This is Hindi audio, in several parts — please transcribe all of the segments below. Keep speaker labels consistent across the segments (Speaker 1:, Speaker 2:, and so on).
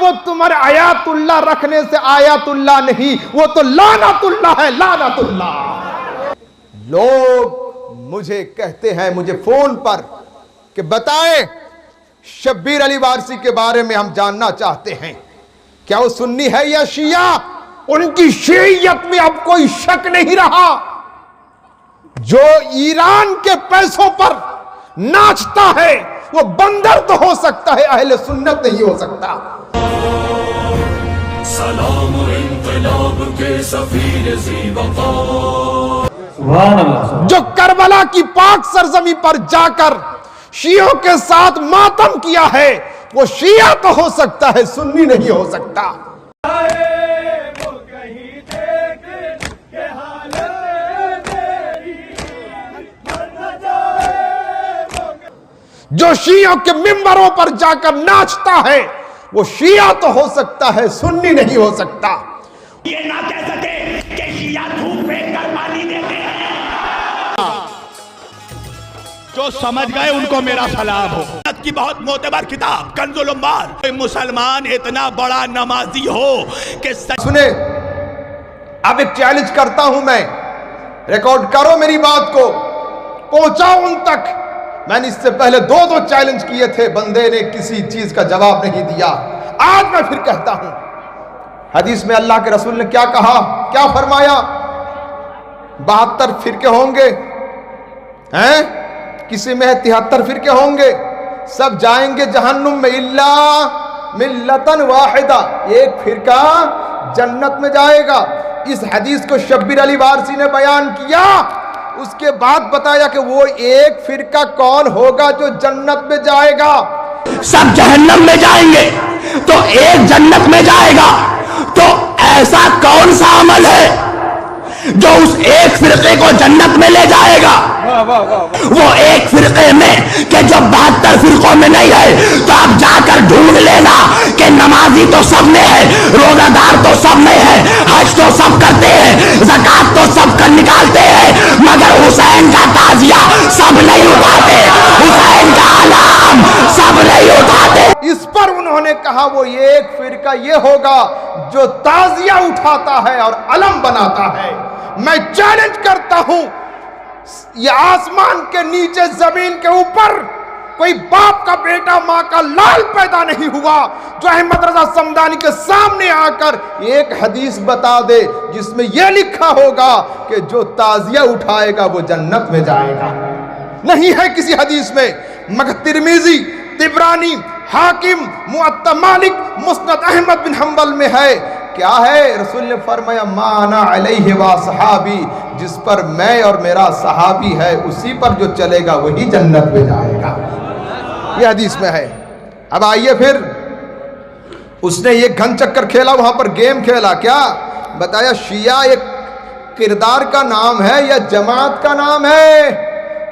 Speaker 1: वो तुम्हारे आयातुल्लाह रखने से आयातुल्लाह नहीं, वो तो लानतुल्लाह है, लानतुल्लाह। लोग मुझे कहते हैं, मुझे फोन पर, कि बताएं शब्बीर अली वारसी के बारे में हम जानना चाहते हैं, क्या वो सुन्नी है या शिया? उनकी शियत में अब कोई शक नहीं रहा। जो ईरान के पैसों पर नाचता है वो बंदर तो हो सकता है, अहले सुन्नत नहीं हो सकता। सलाम इन्क़िलाब के सफ़ीर ज़ीबक़ा। जो करबला की पाक सरजमी पर जाकर शियों के साथ मातम किया है, वो शिया तो हो सकता है, सुन्नी नहीं हो सकता। जो शियों के मिंबरों पर जाकर नाचता है वो शिया तो हो सकता है, सुन्नी नहीं हो सकता।
Speaker 2: ये ना कह सके कि शिया धूप फेंक कर पानी देते हैं। जो समझ गए उनको मेरा सलाम हो। की बहुत मोतबर किताब कंजुल उम्माल। मुसलमान इतना बड़ा नमाजी हो कि
Speaker 1: सुने, अब एक चैलेंज करता हूं मैं, रिकॉर्ड करो मेरी बात को, पहुंचाओ उन तक। मैंने इससे पहले दो चैलेंज किए थे, बंदे ने किसी चीज का जवाब नहीं दिया। आज मैं फिर कहता हूं, हदीस में अल्लाह के रसूल ने क्या कहा, क्या फरमाया? 72 फिरके होंगे, हैं? किसी में 73 फिरके होंगे, सब जाएंगे जहन्नुम में, इल्ला मिल्लतन वाहिदा, एक फिरका जन्नत में जाएगा। इस हदीस को शब्बीर अली वारसी ने बयान किया। उसके बाद बताया कि वो एक फिरका कौन होगा जो जन्नत में जाएगा।
Speaker 2: सब जहन्नम में जाएंगे तो एक जन्नत में जाएगा। तो ऐसा कौन सा अमल है जो उस एक फिरके को जन्नत में ले जाएगा? वो एक फिरके में कि जो 72 फिरकों में नहीं है, तो आप जाकर ढूंढ लेना कि नमाजी तो सब में है, रोजादार तो सब में है, हज तो सब करते हैं, ज़कात तो सब कर निकालते हैं, मगर हुसैन का ताजिया सब नहीं उठाते, हुसैन का अलाम सब नहीं उठाते।
Speaker 1: इस पर उन्होंने कहा वो एक फिरका ये होगा जो ताजिया उठाता है और अलम बनाता है। मैं चैलेंज करता हूं, ये आसमान के नीचे जमीन के ऊपर कोई बाप का बेटा मां का लाल पैदा नहीं हुआ जो अहमद रजा समदानी के सामने आकर एक हदीस बता दे जिसमें यह लिखा होगा कि जो ताजिया उठाएगा वो जन्नत में जाएगा। नहीं है किसी हदीस में, मगर तिरमिजी, तिबरानी, हाकिम, मुअत्ता मालिक, मुस्नद अहमद बिन हंबल में है। क्या है? रसूल ने फरमाया माना अलैहि व सहाबी, जिस पर मैं और मेरा सहाबी है उसी पर जो चलेगा वही जन्नत में जाएगा। ये हदीस में है। अब आइए फिर, उसने ये घन चक्कर खेला, वहां पर गेम खेला। क्या बताया? शिया एक किरदार का नाम है या जमात का नाम है?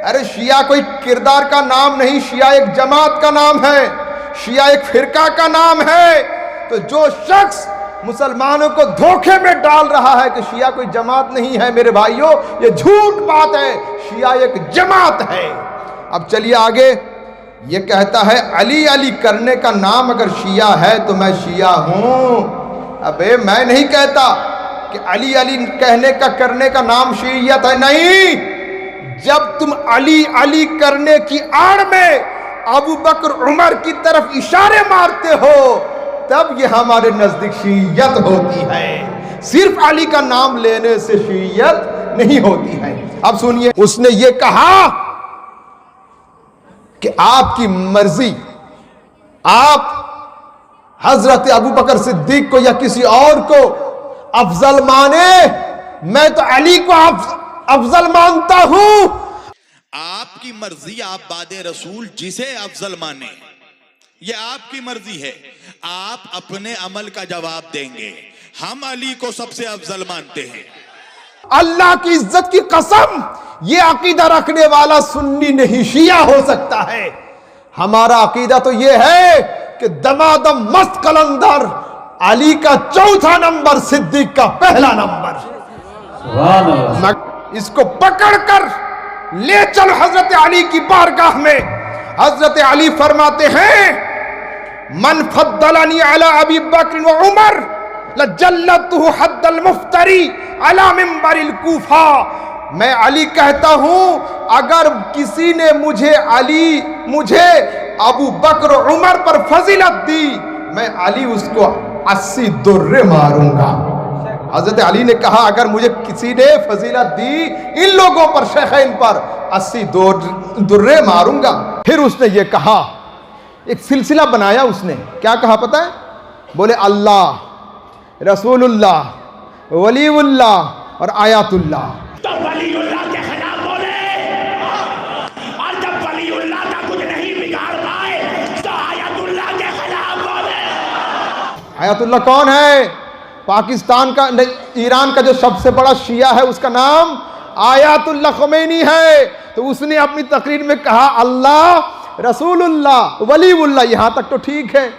Speaker 1: अरे शिया कोई किरदार का नाम नहीं, शिया एक जमात का नाम है, शिया एक फिरका का नाम है। तो जो शख्स मुसलमानों को धोखे में डाल रहा है कि शिया कोई जमात नहीं है, मेरे भाइयों ये झूठ बात है, शिया एक जमात है। अब चलिए आगे, ये कहता है अली अली करने का नाम अगर शिया है तो मैं शिया हूं। अबे मैं नहीं कहता कि अली अली कहने का करने का नाम शियत है, नहीं। जब तुम अली अली करने की आड़ में अबू बकर उमर की तरफ इशारे मारते हो तब ये हमारे नजदीक शियत होती है। सिर्फ अली का नाम लेने से शियत नहीं होती है। अब सुनिए, उसने ये कहा कि आपकी मर्जी, आप हजरत अबू बकर सिद्दीक को या किसी और को अफजल माने, मैं तो अली को अफजल मानता हूं।
Speaker 3: आपकी मर्जी, आप बादे रसूल जिसे अफजल माने, ये आपकी मर्जी है। आप अपने अमल का जवाब देंगे। हम अली को सबसे अफजल मानते हैं।
Speaker 1: अल्लाह की इज्जत की कसम, ये अकीदा रखने वाला सुन्नी नहीं शिया हो सकता है। हमारा अकीदा तो ये है कि दमादम मस्त कलंदर अली का चौथा नंबर, सिद्दीक का पहला नंबर। इसको पकड़कर ले चलो हजरत अली की बारगाह में। हजरत अली फरमाते हैं मन फद्दलनी अला अबी बकर व उमर लजल्लतहु हद्दल मुफ्तरी अला मिंबरिल कूफा। मैं अली कहता हूं, अगर किसी ने मुझे अबू बकर उमर पर फजीलत दी, मैं अली उसको 80 दुर्रे मारूंगा। हजरत अली ने कहा, अगर मुझे किसी ने फजीलत दी इन लोगों पर, शेखैन पर, 80 दुर्रे मारूंगा। फिर उसने ये कहा, एक सिलसिला बनाया उसने, क्या कहा पता है? बोले अल्लाह, रसूलुल्लाह, वलीउल्लाह और आयातुल्लाह।
Speaker 2: तो वलीउल्लाह के खिलाफ बोले, और जब वलीउल्लाह का कुछ नहीं बिगाड़ पाए तो आयतुल्लाह के खिलाफ बोले।
Speaker 1: आयतुल्लाह कौन है? पाकिस्तान का, ईरान का जो सबसे बड़ा शिया है उसका नाम आयतुल्लाह ख़ुमैनी है। तो उसने अपनी तकरीर में कहा अल्लाह, रसूलुल्लाह, वलीउल्लाह। यहां तक तो ठीक है,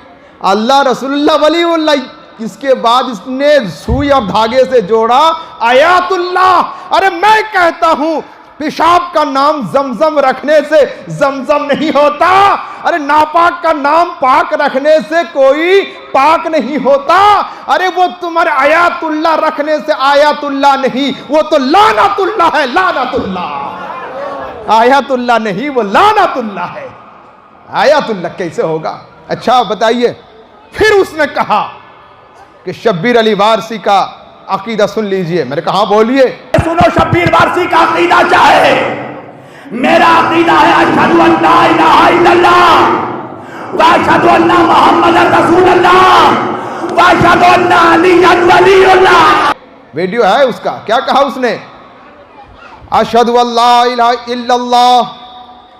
Speaker 1: अल्लाह, रसूलुल्लाह, वलीउल्लाह। इसके बाद इसने सुई और धागे से जोड़ा आयातुल्लाह। अरे मैं कहता हूं, पेशाब का नाम जमजम रखने से जमजम नहीं होता। अरे नापाक का नाम पाक रखने से कोई पाक नहीं होता। अरे वो तुम्हारे आयातुल्लाह रखने से आयातुल्लाह नहीं, वो तो लानतुल्लाह है, लानतुल्लाह। आयातुल्लाह नहीं, वो लानतुल्लाह है। आयातुल्लाह कैसे होगा? अच्छा बताइए। फिर उसने कहा कि शब्बीर अली वारसी का अकीदा सुन लीजिए। मैंने कहा बोलिए।
Speaker 2: सुनो, शब्बीर वारसी का अकीदा क्या है? मेरा अकीदा है अशहदु अन ला इलाहा इल्लल्लाह व अशहदु अन्ना मुहम्मदर रसूलुल्लाह व अशहदु अन्ना अलिय्यन वलीउल्लाह।
Speaker 1: वीडियो है उसका। क्या कहा उसने? अशहदु अल्ला इलाहा इल्लल्लाह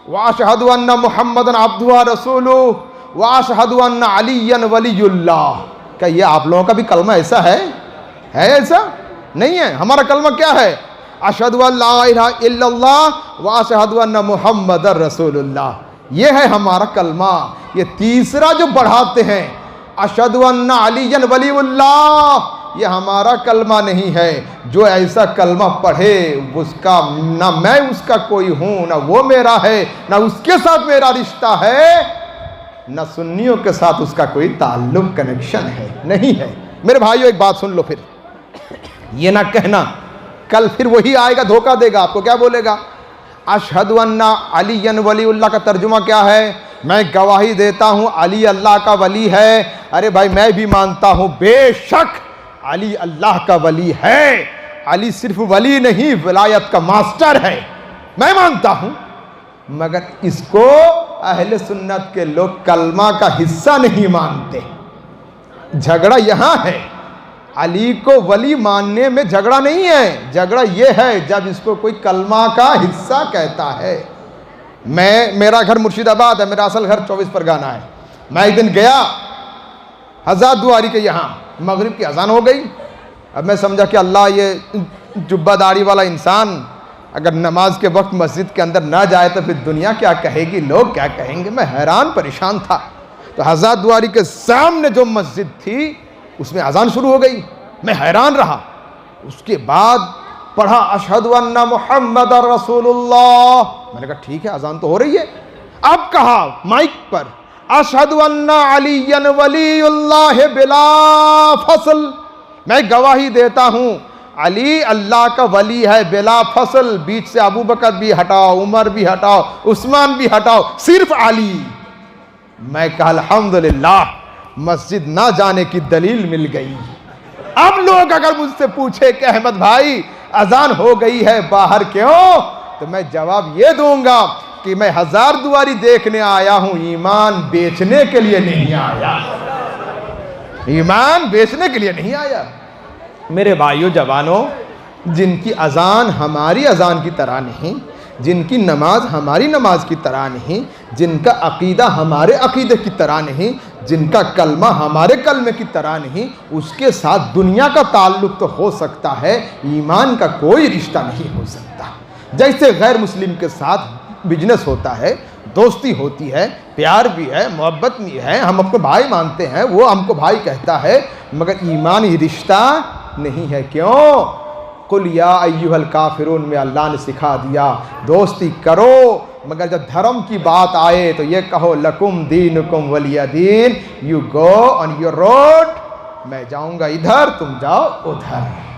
Speaker 1: व अशहदु अन्ना मुहम्मदन अब्दुहु व रसूलुहु व अशहदु अन्ना अलिय्यन वलीउल्लाह। क्या ये आप लोगों का भी कलमा ऐसा है ऐसा? नहीं है। हमारा कलमा क्या है? अशहदु अल्ला इलाहा इल्लल्लाह व अशहदु अन्ना मुहम्मदर रसूलुल्लाह। ये है हमारा कलमा। ये तीसरा जो बढ़ाते हैं, अशहदु अन्ना अलिय्यन वलीउल्लाह, ये हमारा कलमा नहीं है। जो ऐसा कलमा पढ़े उसका, ना मैं उसका कोई हूं, ना वो मेरा है, ना उसके साथ मेरा रिश्ता है, ना सुन्नियों के साथ उसका कोई ताल्लुक, कनेक्शन है, नहीं है। मेरे भाइयों एक बात सुन लो, फिर ये ना कहना कल फिर वही आएगा धोखा देगा आपको। क्या बोलेगा? अशहदु अन्ना अलिय्यन वलीउल्लाह का तर्जुमा क्या है? मैं गवाही देता हूं अली अल्लाह का वली है। अरे भाई मैं भी मानता हूं, बेशक अली अल्लाह का वली है। अली सिर्फ वली नहीं, विलायत का मास्टर है, मैं मानता हूं। मगर इसको अहले सुन्नत के लोग कलमा का हिस्सा नहीं मानते। झगड़ा यहां है। अली को वली मानने में झगड़ा नहीं है। झगड़ा यह है जब इसको कोई कलमा का हिस्सा कहता है। मेरा घर मुर्शिदाबाद है, मेरा असल घर 24 परगाना है। मैं एक दिन गया हज़रत दुआरी के यहाँ, मगरिब की अजान हो गई। अब मैं समझा कि अल्लाह, ये जुब्बा दाढ़ी वाला इंसान अगर नमाज के वक्त मस्जिद के अंदर ना जाए तो फिर दुनिया क्या कहेगी, लोग क्या कहेंगे। मैं हैरान परेशान था। तो हज़रत दुआरी के सामने जो मस्जिद थी उसमें अजान शुरू हो गई। मैं हैरान रहा। उसके बाद पढ़ा अशहदु अन्ना मुहम्मदर रसूलुल्लाह। मैंने कहा ठीक है, अजान तो हो रही है। अब कहा माइक पर अशहदु अन्ना अलिय्यन वलीउल्लाह बिला फसल। मैं गवाही देता हूं अली अल्लाह का वली है बिला फसल। बीच से अबू बकर भी हटाओ, उमर भी हटाओ, उस्मान भी हटाओ, सिर्फ अली। मैं कहा अल्हम्दुलिल्लाह, मस्जिद ना जाने की दलील मिल गई। अब लोग अगर मुझसे पूछे कि अहमद भाई अजान हो गई है, बाहर क्यों, तो मैं जवाब ये दूंगा कि मैं हजार दुआरी देखने आया हूं, ईमान बेचने के लिए नहीं आया। ईमान बेचने के लिए नहीं आया। मेरे भाइयों जवानों, जिनकी अजान हमारी अजान की तरह नहीं, जिनकी नमाज हमारी नमाज की तरह नहीं, जिनका अकीदा हमारे अकीदे की तरह नहीं, जिनका कलमा हमारे कलमे की तरह नहीं, उसके साथ दुनिया का ताल्लुक तो हो सकता है, ईमान का कोई रिश्ता नहीं हो सकता। जैसे गैर मुस्लिम के साथ बिजनेस होता है, दोस्ती होती है, प्यार भी है, मोहब्बत भी है, हम अपने भाई मानते हैं, वो हमको भाई कहता है, मगर ईमानी रिश्ता नहीं है। क्यों? कुल या अय्युहल काफिरून में अल्लाह ने सिखा दिया, दोस्ती करो मगर जब धर्म की बात आए तो ये कहो लकुम दीनुकुम वलिया दीन, you go on your road, मैं जाऊंगा इधर तुम जाओ उधर।